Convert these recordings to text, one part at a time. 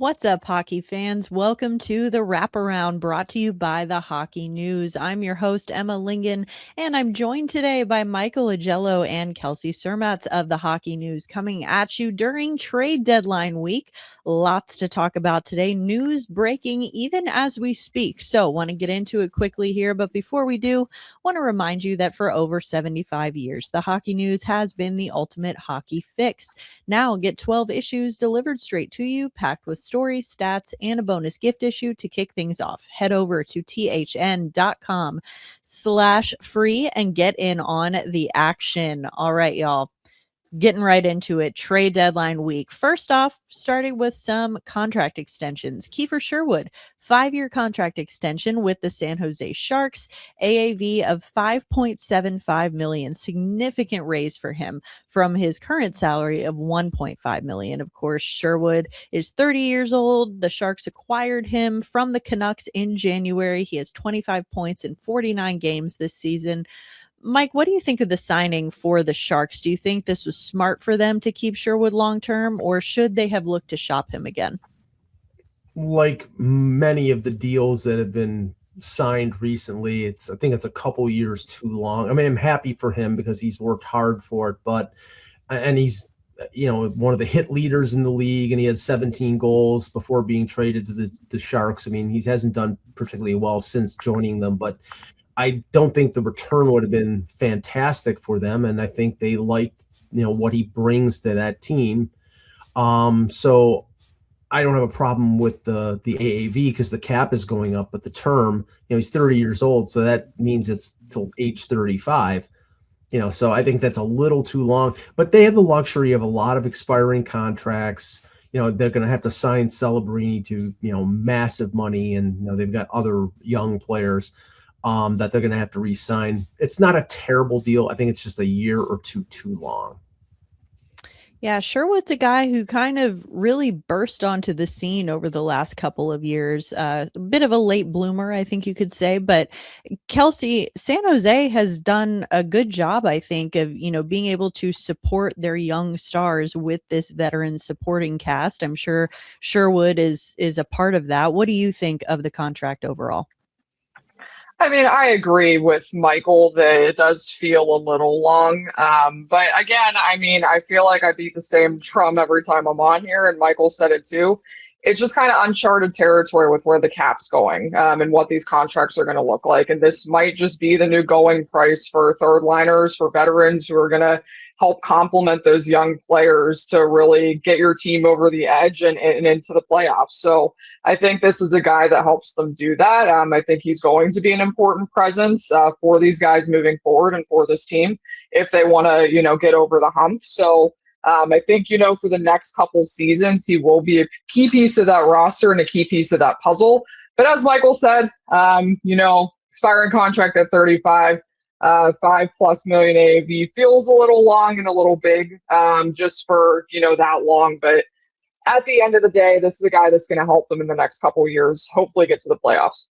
What's up, hockey fans? Welcome to the Wraparound brought to you by the Hockey News. I'm your host, Emma Lingan, and I'm joined today by Michael Augello and Kelsey Surmacz of the Hockey News coming at you during trade deadline week. Lots to talk about today. News breaking even as we speak. So, want to get into it quickly here, but before we do, want to remind you that for over 75 years, the Hockey News has been the ultimate hockey fix. Now get 12 issues delivered straight to you, packed with stories, stats, and a bonus gift issue to kick things off. Head over to thn.com/free and get in on the action. All right, y'all. Getting right into it, trade deadline week. First off, starting with some contract extensions. Kiefer Sherwood, 5-year contract extension with the San Jose Sharks, AAV of $5.75 million. Significant raise for him from his current salary of $1.5 million. Of course, Sherwood is 30 years old. The Sharks acquired him from the Canucks in January. He has 25 points in 49 games this season. Mike, what do you think of the signing for the Sharks? Do you think this was smart for them to keep Sherwood long term, or should they have looked to shop him again? Like many of the deals that have been signed recently, I think it's a couple years too long. I mean, I'm happy for him because he's worked hard for it, and he's one of the hit leaders in the league, and he had 17 goals before being traded to the Sharks. I mean, he hasn't done particularly well since joining them, but I don't think the return would have been fantastic for them, and I think they liked what he brings to that team. So I don't have a problem with the AAV because the cap is going up, but the term, he's 30 years old, so that means it's till age 35. So I think that's a little too long. But they have the luxury of a lot of expiring contracts. They're going to have to sign Celebrini to massive money, and they've got other young players that they're going to have to re-sign. It's not a terrible deal. I think it's just a year or two too long. Yeah, Sherwood's a guy who kind of really burst onto the scene over the last couple of years. A bit of a late bloomer, I think you could say. But Kelsey, San Jose has done a good job, I think, of being able to support their young stars with this veteran supporting cast. I'm sure Sherwood is a part of that. What do you think of the contract overall? I mean, I agree with Michael that it does feel a little long. But again, I mean, I feel like I beat the same drum every time I'm on here, and Michael said it too. It's just kind of uncharted territory with where the cap's going, and what these contracts are going to look like. And this might just be the new going price for third liners, for veterans who are going to help complement those young players to really get your team over the edge and into the playoffs. So I think this is a guy that helps them do that. I think he's going to be an important presence for these guys moving forward and for this team if they want to, get over the hump. So I think, for the next couple seasons, he will be a key piece of that roster and a key piece of that puzzle. But as Michael said, expiring contract at 35, $5+ million AAV feels a little long and a little big, just for, that long. But at the end of the day, this is a guy that's going to help them in the next couple of years, hopefully get to the playoffs.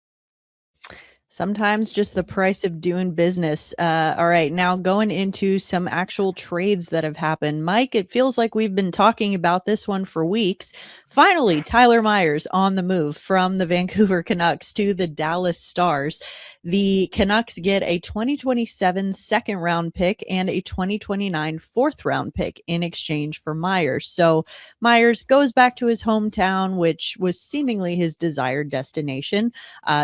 Sometimes just the price of doing business. All right, now going into some actual trades that have happened. Mike, it feels like we've been talking about this one for weeks. Finally, Tyler Myers on the move from the Vancouver Canucks to the Dallas Stars. The Canucks get a 2027 second round pick and a 2029 fourth round pick in exchange for Myers. So Myers goes back to his hometown, which was seemingly his desired destination.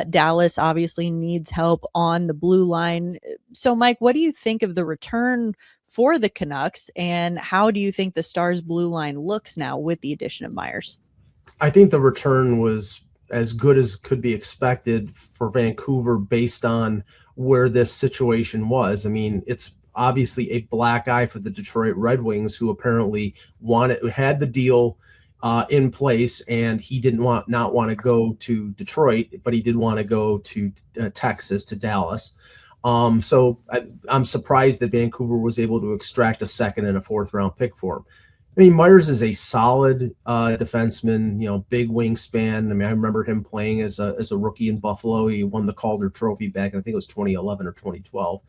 Dallas obviously needs help on the blue line. So, Mike, what do you think of the return for the Canucks, and how do you think the Stars blue line looks now with the addition of Myers? I think the return was as good as could be expected for Vancouver based on where this situation was. I mean, it's obviously a black eye for the Detroit Red Wings, who apparently had the deal in place, and he not want to go to Detroit, but he did want to go to Texas, to Dallas. So I'm surprised that Vancouver was able to extract a second and a fourth round pick for him. I mean, Myers is a solid defenseman, big wingspan. I mean, I remember him playing as a rookie in Buffalo. He won the Calder Trophy back in, I think it was 2011 or 2012.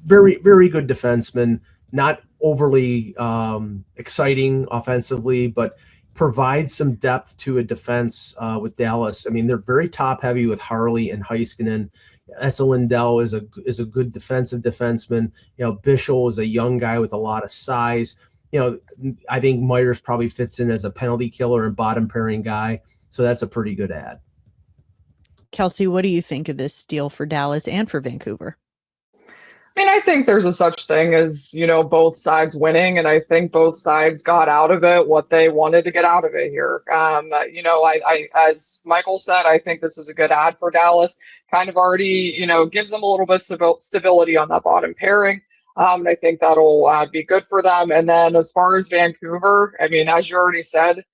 Very, very good defenseman. Not overly exciting offensively, but provide some depth to a defense with Dallas. I mean, they're very top heavy with Harley and Heiskanen. Esa Lindell is a good defensive defenseman. Bischel is a young guy with a lot of size. I think Myers probably fits in as a penalty killer and bottom pairing guy. So that's a pretty good ad. Kelsey, what do you think of this deal for Dallas and for Vancouver? I mean, I think there's a such thing as, both sides winning, and I think both sides got out of it what they wanted to get out of it here. I as Michael said, I think this is a good ad for Dallas. Kind of already, gives them a little bit of stability on that bottom pairing. I think that'll be good for them. And then as far as Vancouver, I mean, as you already said,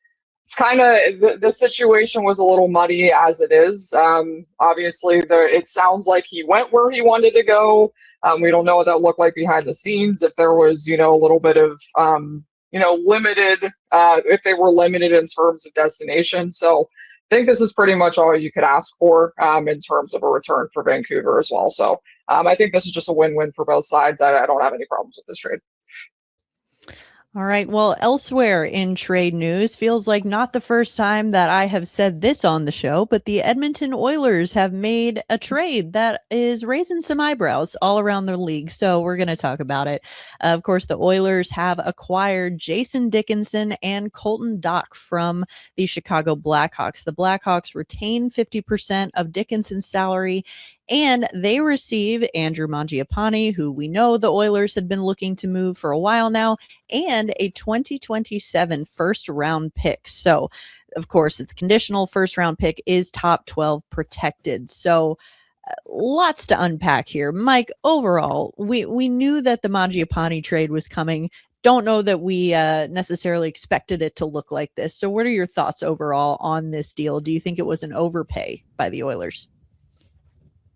it's kind of the situation was a little muddy as it is. Obviously, it sounds like he went where he wanted to go. We don't know what that looked like behind the scenes. If there was, a little bit of, limited, if they were limited in terms of destination. So I think this is pretty much all you could ask for in terms of a return for Vancouver as well. So I think this is just a win-win for both sides. I don't have any problems with this trade. All right. Well, elsewhere in trade news, feels like not the first time that I have said this on the show, but the Edmonton Oilers have made a trade that is raising some eyebrows all around the league. So we're going to talk about it. Of course, the Oilers have acquired Jason Dickinson and Colton Parayko from the Chicago Blackhawks. The Blackhawks retain 50% of Dickinson's salary, and they receive Andrew Mangiapane, who we know the Oilers had been looking to move for a while now, and a 2027 first round pick. So, of course, it's conditional. First round pick is top 12 protected. So, lots to unpack here. Mike, overall, we knew that the Mangiapane trade was coming. Don't know that we necessarily expected it to look like this. So, what are your thoughts overall on this deal? Do you think it was an overpay by the Oilers?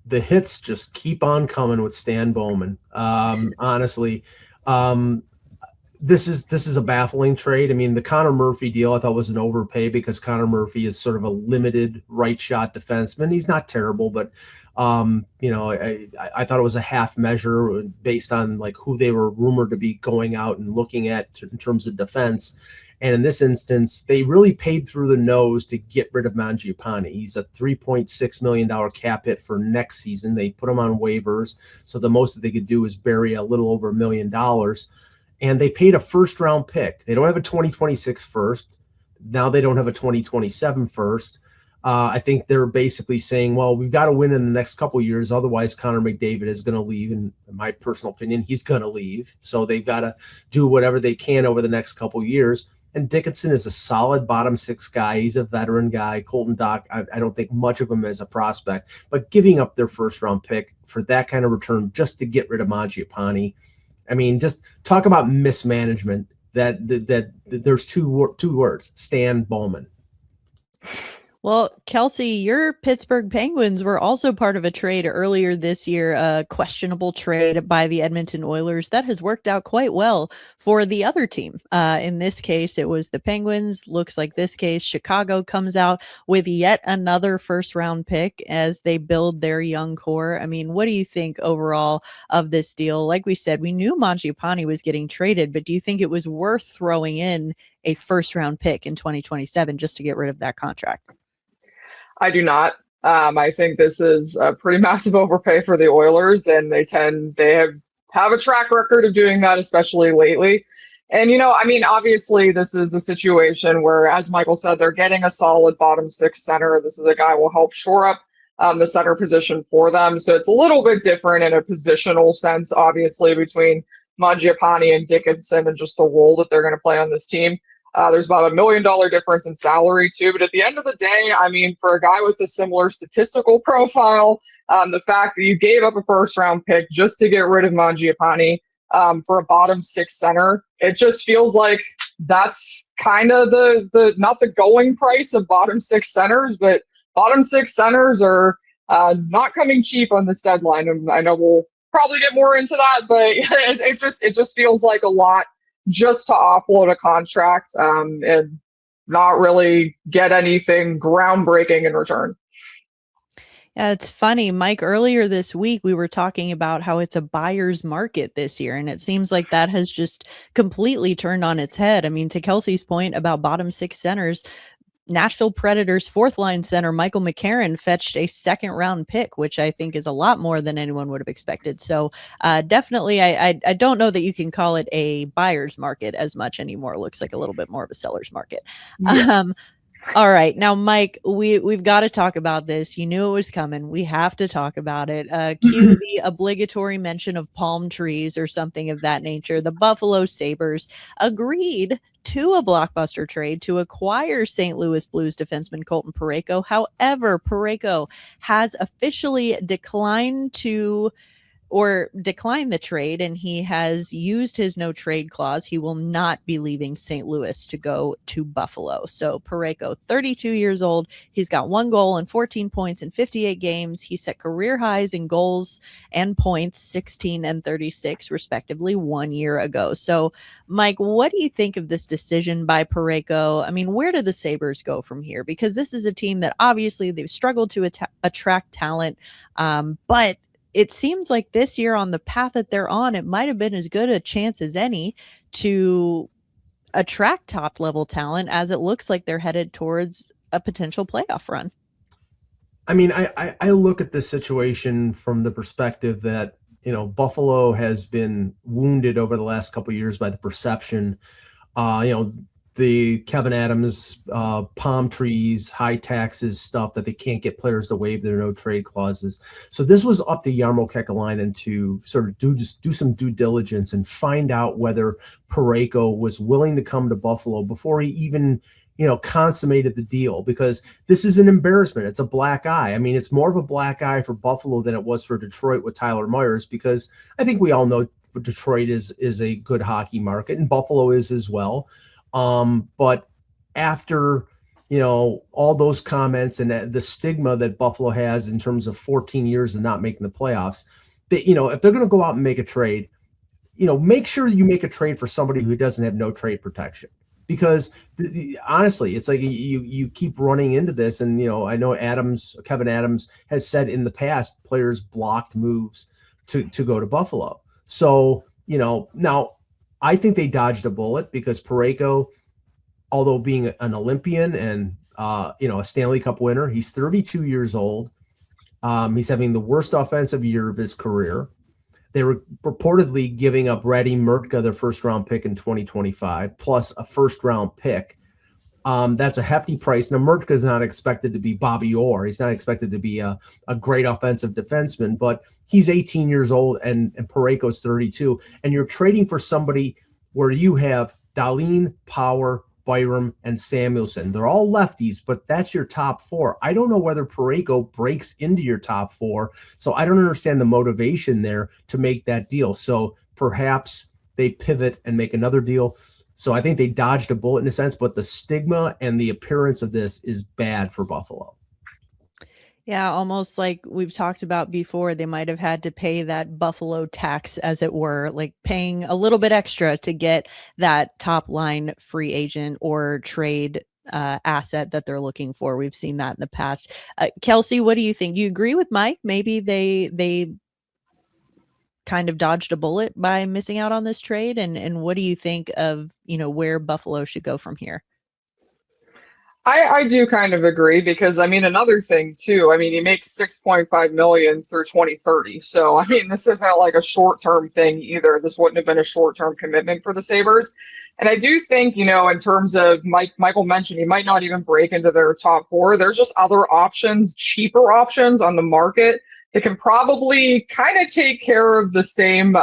The hits just keep on coming with Stan Bowman. Honestly, this is a baffling trade. I mean, the Connor Murphy deal I thought was an overpay because Connor Murphy is sort of a limited right shot defenseman. He's not terrible, but I thought it was a half measure based on like who they were rumored to be going out and looking at in terms of defense. And in this instance, they really paid through the nose to get rid of Mangiapane. He's a $3.6 million cap hit for next season. They put him on waivers, so the most that they could do is bury a little over $1 million. And they paid a first-round pick. They don't have a 2026 first. Now they don't have a 2027 first. I think they're basically saying, well, we've got to win in the next couple of years. Otherwise, Connor McDavid is going to leave. And in my personal opinion, he's going to leave. So they've got to do whatever they can over the next couple of years. And Dickinson is a solid bottom six guy. He's a veteran guy. Colton Parayko, I don't think much of him as a prospect. But giving up their first-round pick for that kind of return just to get rid of Mangiapane, I mean, just talk about mismanagement. That there's two words: Stan Bowman. Well, Kelsey, your Pittsburgh Penguins were also part of a trade earlier this year, a questionable trade by the Edmonton Oilers that has worked out quite well for the other team. In this case, it was the Penguins. Looks like this case, Chicago comes out with yet another first round pick as they build their young core. I mean, what do you think overall of this deal? Like we said, we knew Mangiapane was getting traded, but do you think it was worth throwing in a first round pick in 2027 just to get rid of that contract? I do not. I think this is a pretty massive overpay for the Oilers, and they have a track record of doing that, especially lately. And, I mean, obviously this is a situation where, as Michael said, they're getting a solid bottom six center. This is a guy who will help shore up the center position for them. So it's a little bit different in a positional sense, obviously, between Mangiapane and Dickinson and just the role that they're going to play on this team. There's about $1 million difference in salary too, but at the end of the day, I mean, for a guy with a similar statistical profile, the fact that you gave up a first round pick just to get rid of Mangiapane for a bottom six center, it just feels like that's kind of the not the going price of bottom six centers, but bottom six centers are not coming cheap on this deadline. And I know we'll probably get more into that, but it just feels like a lot just to offload a contract and not really get anything groundbreaking in return. Yeah, it's funny, Mike, earlier this week, we were talking about how it's a buyer's market this year, and it seems like that has just completely turned on its head. I mean, to Kelsey's point about bottom six centers, Nashville Predators fourth line center Michael McCarron fetched a second round pick, which I think is a lot more than anyone would have expected. So definitely, I don't know that you can call it a buyer's market as much anymore. It looks like a little bit more of a seller's market. Yeah. All right. Now, Mike, we've got to talk about this. You knew it was coming. We have to talk about it. Cue the obligatory mention of palm trees or something of that nature. The Buffalo Sabres agreed to a blockbuster trade to acquire St. Louis Blues defenseman Colton Parayko. However, Parayko has officially declined the trade, and he has used his no trade clause. He will not be leaving St. Louis to go to Buffalo. So Parayko, 32 years old, he's got 1 goal and 14 points in 58 games. He set career highs in goals and points, 16 and 36 respectively, 1 year ago. So Mike, what do you think of this decision by Parayko? I mean, where do the Sabres go from here? Because this is a team that obviously they've struggled to attract talent, but it seems like this year on the path that they're on, it might have been as good a chance as any to attract top level talent, as it looks like they're headed towards a potential playoff run. I mean, I look at this situation from the perspective that, Buffalo has been wounded over the last couple of years by the perception, the Kevin Adams, palm trees, high taxes stuff that they can't get players to waive their no trade clauses. So this was up to Jarmo Kekalainen to sort of do some due diligence and find out whether Parayko was willing to come to Buffalo before he even, consummated the deal, because this is an embarrassment. It's a black eye. I mean, it's more of a black eye for Buffalo than it was for Detroit with Tyler Myers, because I think we all know Detroit is a good hockey market, and Buffalo is as well. But after, all those comments and the stigma that Buffalo has in terms of 14 years of not making the playoffs, if they're going to go out and make a trade, make sure you make a trade for somebody who doesn't have no trade protection, because honestly, it's like you keep running into this. And, I know Kevin Adams has said in the past, players blocked moves to go to Buffalo. So, now, I think they dodged a bullet, because Parayko, although being an Olympian and, a Stanley Cup winner, he's 32 years old. He's having the worst offensive year of his career. They were reportedly giving up Radi Murtka, their first-round pick in 2025, plus a first-round pick. That's a hefty price. Now, Murtka is not expected to be Bobby Orr. He's not expected to be a great offensive defenseman, but he's 18 years old and Parayko's 32. And you're trading for somebody where you have Dahlin, Power, Byram, and Samuelson. They're all lefties, but that's your top 4. I don't know whether Parayko breaks into your top 4, so I don't understand the motivation there to make that deal. So perhaps they pivot and make another deal. So I think they dodged a bullet in a sense, but the stigma and the appearance of this is bad for Buffalo. Yeah, almost like we've talked about before, they might have had to pay that Buffalo tax, as it were, like paying a little bit extra to get that top line free agent or trade asset that they're looking for. We've seen that in the past. Kelsey, what do you think? Do you agree with Mike? Maybe they kind of dodged a bullet by missing out on this trade, and what do you think of where Buffalo should go from here? I do kind of agree, because another thing too, he makes $6.5 million through 2030. So this isn't like a short-term thing either. This wouldn't have been a short-term commitment for the Sabres. And I do think, in terms of Michael mentioned, he might not even break into their top 4. There's just other options, cheaper options on the market that can probably kind of take care of the same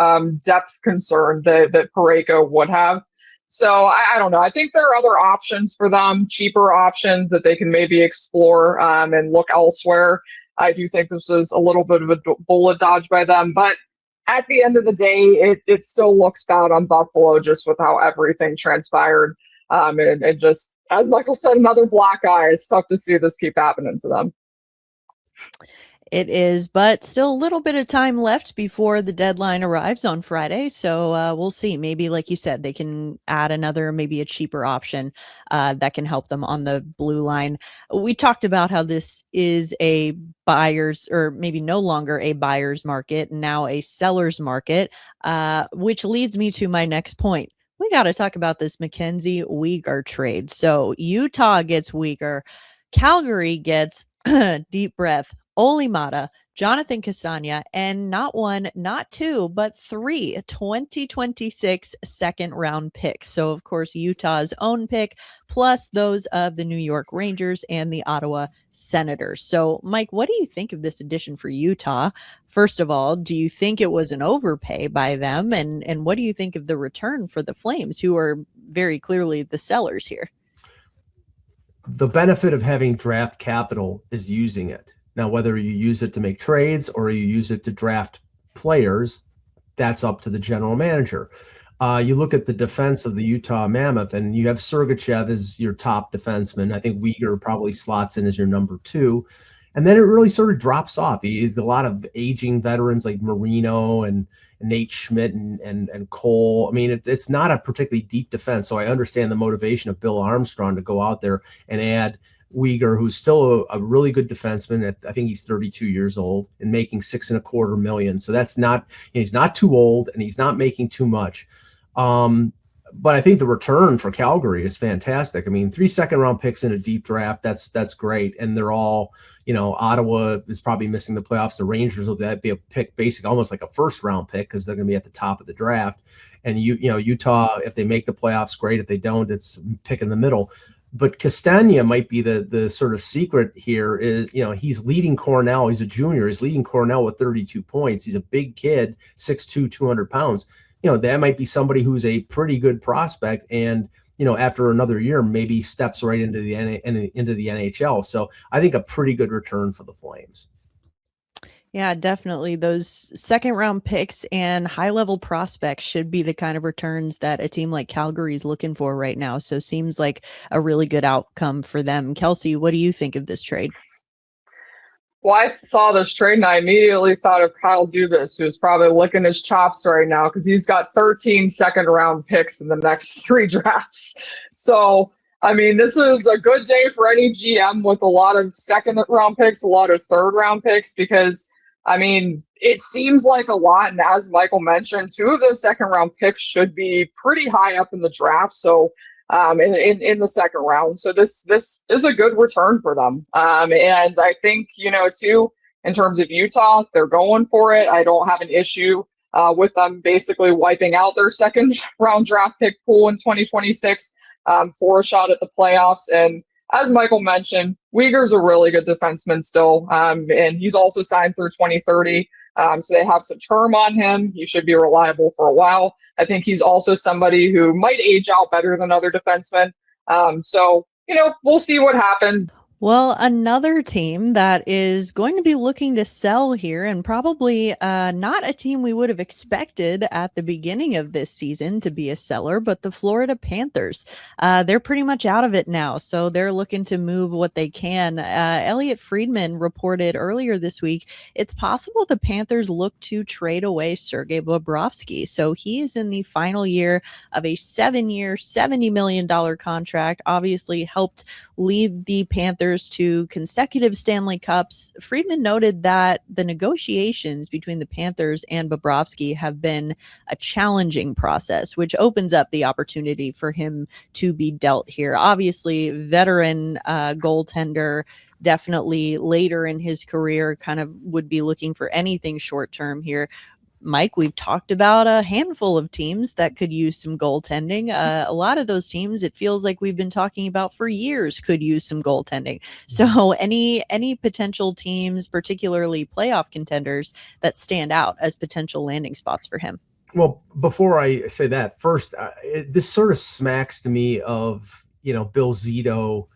depth concern that Parayko would have. So I don't know. I think there are other options for them, cheaper options that they can maybe explore and look elsewhere. I do think this is a little bit of a bullet dodge by them, but at the end of the day, it still looks bad on Buffalo just with how everything transpired. And just, as Michael said, another black eye. It's tough to see this keep happening to them. It is, but still a little bit of time left before the deadline arrives on Friday. So we'll see. Maybe, like you said, they can add another, maybe a cheaper option that can help them on the blue line. We talked about how this is a buyer's, or maybe no longer a buyer's market, now a seller's market, which leads me to my next point. We got to talk about this MacKenzie Weegar trade. So Utah gets Weegar, Calgary gets deep breath, Oli Mata, Jonathan Castagna, and not one, not two, but three 2026 second round picks. So, of course, Utah's own pick, plus those of the New York Rangers and the Ottawa Senators. So, Mike, what do you think of this addition for Utah? First of all, do you think it was an overpay by them? And what do you think of the return for the Flames, who are very clearly the sellers here? The benefit of having draft capital is using it. Now, whether you use it to make trades or you use it to draft players, that's up to the general manager. You look at the defense of the Utah Mammoth, and you have Sergachev as your top defenseman. I think Weegar probably slots in as your number two. And then it really sort of drops off. He's a lot of aging veterans like Marino and Nate Schmidt and Cole. I mean, it's not a particularly deep defense. So I understand the motivation of Bill Armstrong to go out there and add Weegar, who's still a really good defenseman. I think he's 32 years old and making $6.25 million. So that's not, he's not too old and he's not making too much. But I think the return for Calgary is fantastic. I mean, 3 second-round picks in a deep draft, that's great. And they're all, Ottawa is probably missing the playoffs. The Rangers will be a pick, basically almost like a first-round pick because they're going to be at the top of the draft. And Utah, if they make the playoffs, great. If they don't, it's pick in the middle. But Castagna might be the sort of secret here. Is he's leading Cornell. He's a junior. He's leading Cornell with 32 points. He's a big kid, 6'2", 200 pounds. That might be somebody who's a pretty good prospect, and after another year, maybe steps right into the NHL. So I think a pretty good return for the Flames. Yeah, definitely. Those second round picks and high level prospects should be the kind of returns that a team like Calgary is looking for right now. So seems like a really good outcome for them. Kelsey, what do you think of this trade? Well, I saw this trade and I immediately thought of Kyle Dubas, who's probably licking his chops right now because he's got 13 second round picks in the next 3 drafts. So, I mean, this is a good day for any GM with a lot of second round picks, a lot of third round picks, because, I mean, it seems like a lot. And as Michael mentioned, 2 of those second round picks should be pretty high up in the draft. So, in the second round. So this is a good return for them. And I think, too, in terms of Utah, they're going for it. I don't have an issue with them basically wiping out their second round draft pick pool in 2026 for a shot at the playoffs. And as Michael mentioned, Weegar's a really good defenseman still. And he's also signed through 2030. So they have some term on him. He should be reliable for a while. I think he's also somebody who might age out better than other defensemen. So, we'll see what happens. Well, another team that is going to be looking to sell here, and probably not a team we would have expected at the beginning of this season to be a seller, but the Florida Panthers. They're pretty much out of it now, so they're looking to move what they can. Elliot Friedman reported earlier this week it's possible the Panthers look to trade away Sergei Bobrovsky. So he is in the final year of a 7-year, $70 million contract, obviously helped lead the Panthers to consecutive Stanley Cups. Friedman noted that the negotiations between the Panthers and Bobrovsky have been a challenging process, which opens up the opportunity for him to be dealt here. Obviously, veteran goaltender, definitely later in his career, kind of would be looking for anything short term here. Mike, we've talked about a handful of teams that could use some goaltending. A lot of those teams, it feels like we've been talking about for years, could use some goaltending. So any potential teams, particularly playoff contenders, that stand out as potential landing spots for him? Well, before I say that, first, this sort of smacks to me of, Bill Zito,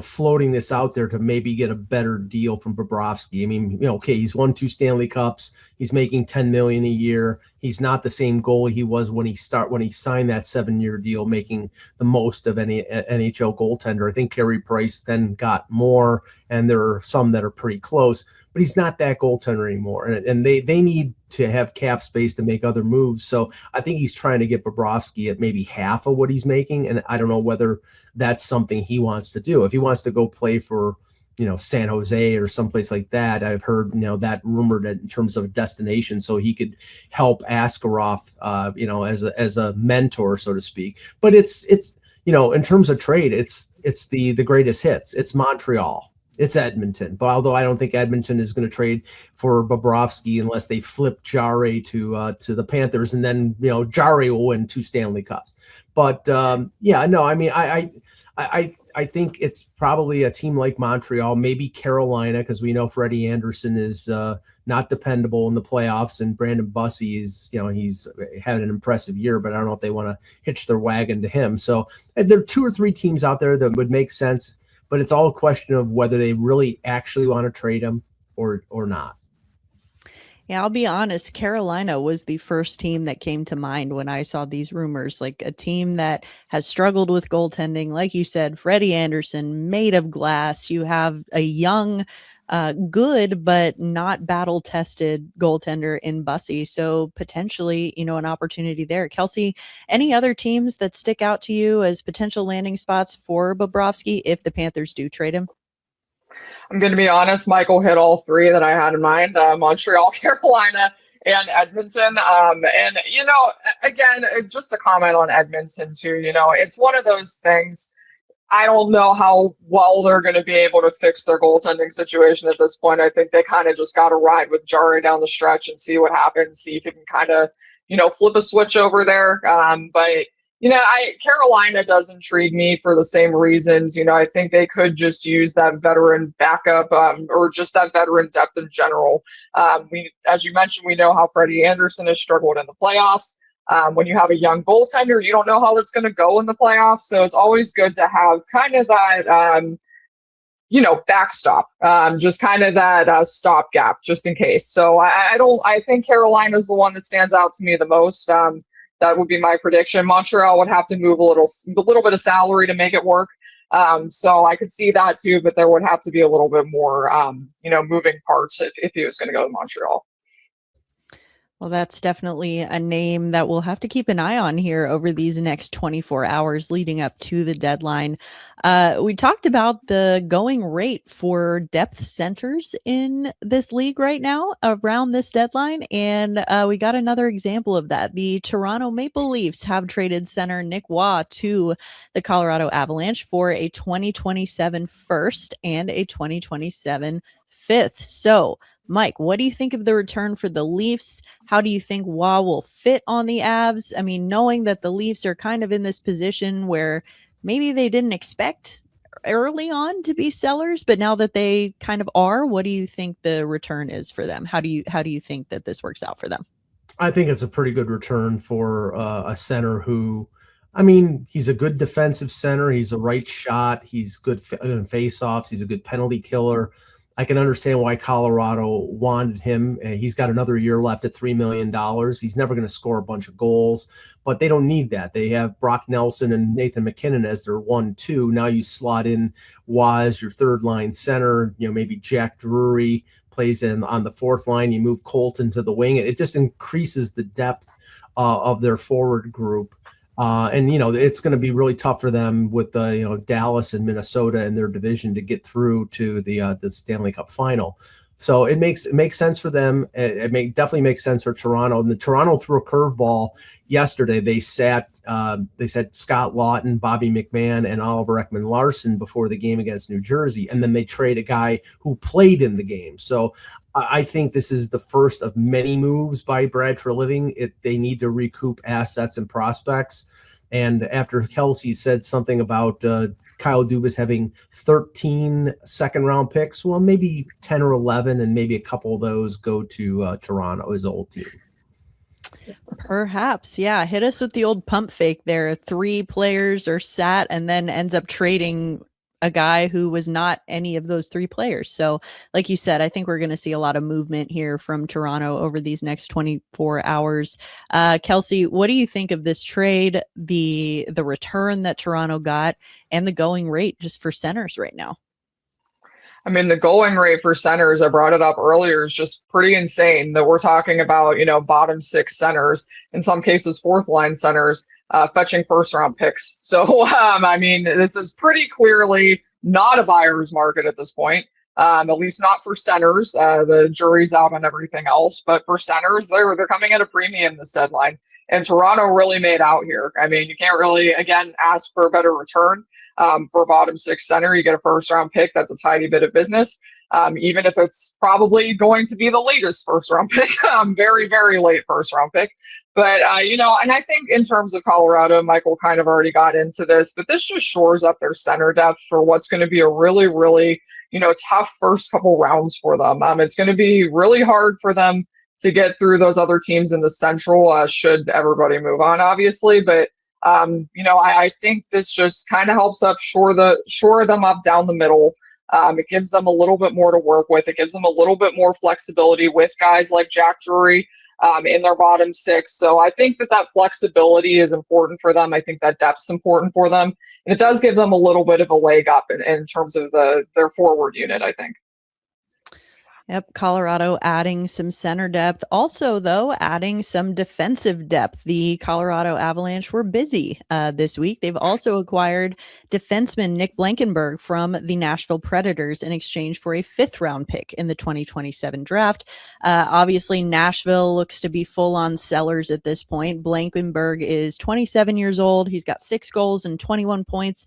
floating this out there to maybe get a better deal from Bobrovsky. I mean, okay, he's won 2 Stanley Cups. He's making $10 million a year. He's not the same goalie he was when he signed that 7-year deal, making the most of any NHL goaltender. I think Carey Price then got more, and there are some that are pretty close. but he's not that goaltender anymore. And they need to have cap space to make other moves. So I think he's trying to get Bobrovsky at maybe half of what he's making. And I don't know whether that's something he wants to do. If he wants to go play for, San Jose or someplace like that, I've heard, that rumored in terms of a destination, so he could help Askarov, as a mentor, so to speak. But it's in terms of trade, it's the greatest hits. It's Montreal, it's Edmonton. But although I don't think Edmonton is going to trade for Bobrovsky unless they flip Jarry to the Panthers, and then Jarry will win 2 Stanley Cups. But I think it's probably a team like Montreal, maybe Carolina, because we know Freddie Anderson is not dependable in the playoffs, and Brandon Bussey is, he's had an impressive year, but I don't know if they want to hitch their wagon to him. So there are 2 or 3 teams out there that would make sense, but it's all a question of whether they really actually want to trade him or not. Yeah, I'll be honest. Carolina was the first team that came to mind when I saw these rumors, like a team that has struggled with goaltending. Like you said, Freddie Anderson, made of glass. You have a young, good, but not battle-tested goaltender in Bussey. So potentially, an opportunity there. Kelsey, any other teams that stick out to you as potential landing spots for Bobrovsky if the Panthers do trade him? I'm going to be honest, Michael hit all 3 that I had in mind, Montreal, Carolina, and Edmonton. And, again, just a comment on Edmonton, too. It's one of those things. I don't know how well they're going to be able to fix their goaltending situation at this point. I think they kind of just got to ride with Jarry down the stretch and see what happens, see if he can kind of, flip a switch over there. But Carolina does intrigue me for the same reasons. I think they could just use that veteran backup, or just that veteran depth in general. As you mentioned, we know how Freddie Anderson has struggled in the playoffs. When you have a young goaltender, you don't know how it's going to go in the playoffs. So it's always good to have kind of that, backstop, just kind of that stopgap, just in case. So I think Carolina is the one that stands out to me the most. That would be my prediction. Montreal would have to move a little bit of salary to make it work. So I could see that too, but there would have to be a little bit more, moving parts if he was going to go to Montreal. Well, that's definitely a name that we'll have to keep an eye on here over these next 24 hours leading up to the deadline. We talked about the going rate for depth centers in this league right now around this deadline, and we got another example of that. The Toronto Maple Leafs have traded center Nic Roy to the Colorado Avalanche for a 2027 first and a 2027 fifth. So, Mike, what do you think of the return for the Leafs? How do you think Roy will fit on the Avs? I mean, knowing that the Leafs are kind of in this position where maybe they didn't expect early on to be sellers, but now that they kind of are, what do you think the return is for them? How do you think that this works out for them? I think it's a pretty good return for a center who, he's a good defensive center. He's a right shot. He's good in face-offs. He's a good penalty killer. I can understand why Colorado wanted him. He's got another year left at $3 million. He's never going to score a bunch of goals, but they don't need that. They have Brock Nelson and Nathan MacKinnon as their 1-2. Now you slot in Roy as your third line center. Maybe Jack Drury plays on the fourth line. You move Colton to the wing. It just increases the depth of their forward group. And it's going to be really tough for them with Dallas and Minnesota in their division to get through to the Stanley Cup final. So it makes sense for them. It definitely makes sense for Toronto. And the Toronto threw a curveball yesterday. They said Scott Lawton, Bobby McMahon, and Oliver Ekman-Larsson before the game against New Jersey, and then they trade a guy who played in the game. So I think this is the first of many moves by Brad Treliving. They need to recoup assets and prospects. And after Kelsey said something about Kyle Dubas having 13 second-round picks, well, maybe 10 or 11, and maybe a couple of those go to Toronto, his old team. Perhaps, yeah. Hit us with the old pump fake there. 3 players are sat and then ends up trading a guy who was not any of those 3 players. So like you said, I think we're going to see a lot of movement here from Toronto over these next 24 hours. Kelsey, what do you think of this trade, the return that Toronto got, and the going rate just for centers right now? I mean, the going rate for centers, I brought it up earlier, is just pretty insane that we're talking about, bottom six centers, in some cases, fourth line centers, fetching first round picks. So, I mean, this is pretty clearly not a buyer's market at this point. At least not for centers. The jury's out on everything else, but for centers, they're coming at a premium this deadline. And Toronto really made out here. I mean, you can't really, again, ask for a better return. For a bottom six center, you get a first round pick. That's a tiny bit of business, even if it's probably going to be the latest first round pick, very, very late first round pick. But, and I think in terms of Colorado, Michael kind of already got into this, but this just shores up their center depth for what's going to be a really, really, tough first couple rounds for them. It's going to be really hard for them to get through those other teams in the Central, should everybody move on, obviously. But I think this just kind of helps up shore them up down the middle. It gives them a little bit more to work with. It gives them a little bit more flexibility with guys like Jack Drury in their bottom six. So I think that flexibility is important for them. I think that depth's important for them. And it does give them a little bit of a leg up in terms of their forward unit, I think. Yep, Colorado adding some center depth. Also, though, adding some defensive depth. The Colorado Avalanche were busy this week. They've also acquired defenseman Nick Blankenburg from the Nashville Predators in exchange for a fifth-round pick in the 2027 draft. Obviously, Nashville looks to be full-on sellers at this point. Blankenburg is 27 years old. He's got 6 goals and 21 points.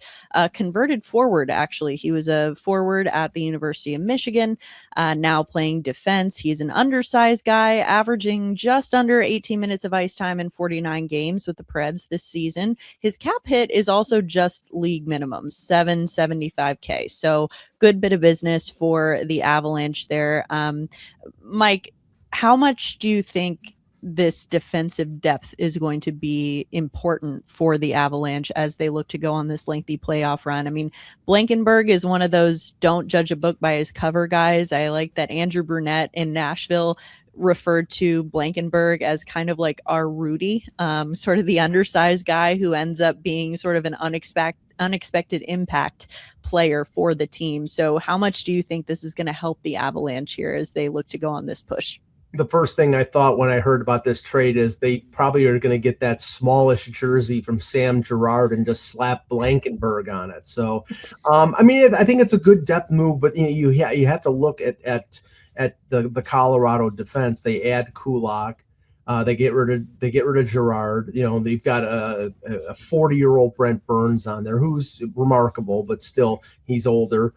Converted forward, actually. He was a forward at the University of Michigan, now playing defense. He's an undersized guy, averaging just under 18 minutes of ice time in 49 games with the Preds this season. His cap hit is also just league minimum, $775K. So good bit of business for the Avalanche there. Mike, how much do you think this defensive depth is going to be important for the Avalanche as they look to go on this lengthy playoff run? I mean, Blankenburg is one of those don't judge a book by his cover guys. I like that Andrew Brunette in Nashville referred to Blankenburg as kind of like our Rudy, sort of the undersized guy who ends up being sort of an unexpected impact player for the team. So how much do you think this is going to help the Avalanche here as they look to go on this push? The first thing I thought when I heard about this trade is they probably are going to get that smallish jersey from Sam Girard and just slap Blankenburg on it. So, I mean, I think it's a good depth move, but you have to look at the Colorado defense. They add Kulak, they get rid of Girard. They've got a 40-year-old Brent Burns on there who's remarkable, but still he's older.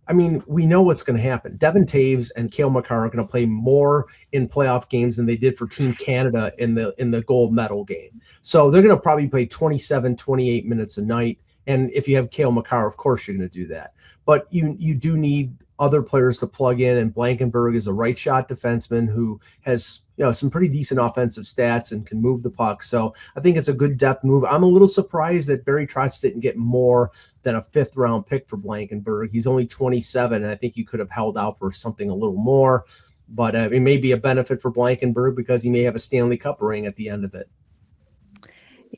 I mean, we know what's going to happen. Devin Taves and Cale Makar are going to play more in playoff games than they did for Team Canada in the gold medal game. So they're going to probably play 27, 28 minutes a night. And if you have Cale Makar, of course you're going to do that. But you do need other players to plug in, and Blankenburg is a right shot defenseman who has some pretty decent offensive stats and can move the puck. So I think it's a good depth move. I'm a little surprised that Barry Trotz didn't get more than a 5th round pick for Blankenburg. He's only 27, and I think you could have held out for something a little more. But it may be a benefit for Blankenburg because he may have a Stanley Cup ring at the end of it.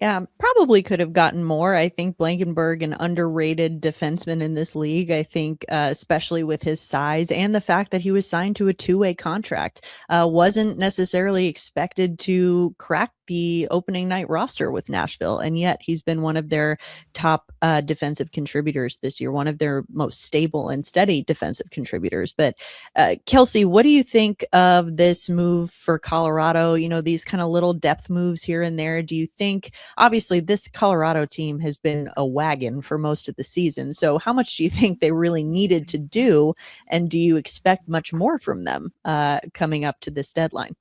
Yeah, probably could have gotten more. I think Blankenburg, an underrated defenseman in this league. I think, especially with his size and the fact that he was signed to a 2-way contract, wasn't necessarily expected to crack the opening night roster with Nashville. And yet he's been one of their top defensive contributors this year, one of their most stable and steady defensive contributors. But Kelsey, what do you think of this move for Colorado? These kind of little depth moves here and there. Do you think, obviously this Colorado team has been a wagon for most of the season. So how much do you think they really needed to do? And do you expect much more from them coming up to this deadline?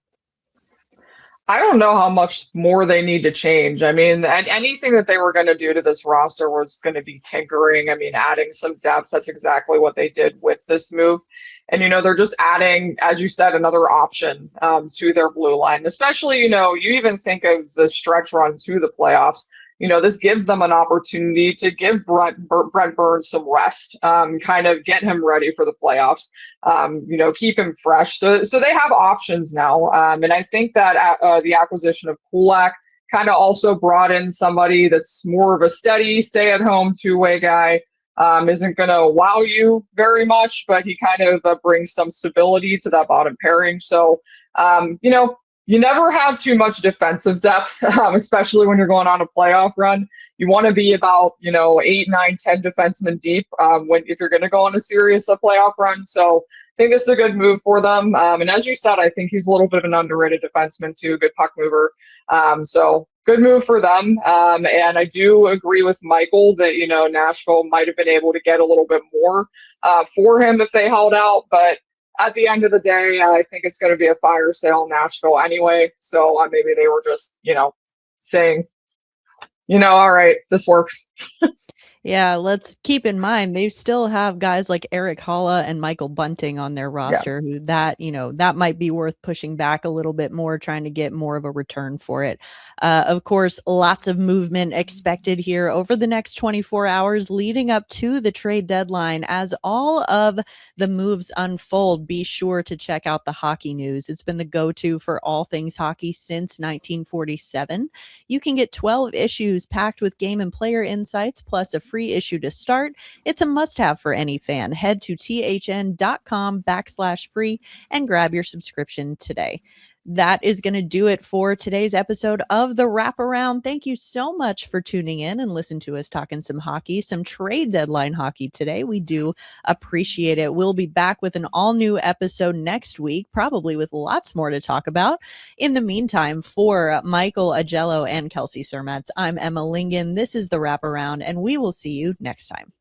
I don't know how much more they need to change. I mean, anything that they were going to do to this roster was going to be tinkering. I mean, adding some depth. That's exactly what they did with this move. And, they're just adding, as you said, another option to their blue line. Especially, you even think of the stretch run to the playoffs. This gives them an opportunity to give Brent Burns some rest, kind of get him ready for the playoffs, keep him fresh. So they have options now. And I think that the acquisition of Kulak kind of also brought in somebody that's more of a steady, stay-at-home 2-way guy. isn't going to wow you very much, but he kind of brings some stability to that bottom pairing. So, you never have too much defensive depth, especially when you're going on a playoff run. You want to be about, 8, 9, 10 defensemen deep if you're going to go on a serious playoff run. So I think this is a good move for them. And as you said, I think he's a little bit of an underrated defenseman too, good puck mover. So good move for them. And I do agree with Michael that, Nashville might have been able to get a little bit more for him if they held out. But at the end of the day, I think it's going to be a fire sale in Nashville anyway. So maybe they were just, saying, all right, this works. Yeah, let's keep in mind they still have guys like Eric Halla and Michael Bunting on their roster who that might be worth pushing back a little bit more, trying to get more of a return for it. Of course, lots of movement expected here over the next 24 hours leading up to the trade deadline. As all of the moves unfold, be sure to check out the Hockey News. It's been the go-to for all things hockey since 1947. You can get 12 issues packed with game and player insights, plus a free issue to start. It's a must-have for any fan. Head to thn.com/free and grab your subscription today. That is going to do it for today's episode of the Wraparound. Thank you so much for tuning in and listen to us talking some hockey, some trade deadline hockey today. We do appreciate it. We'll be back with an all-new episode next week, probably with lots more to talk about. In the meantime, for Michael Augello and Kelsey Surmacz, I'm Emma Lingan. This is the Wraparound, and we will see you next time.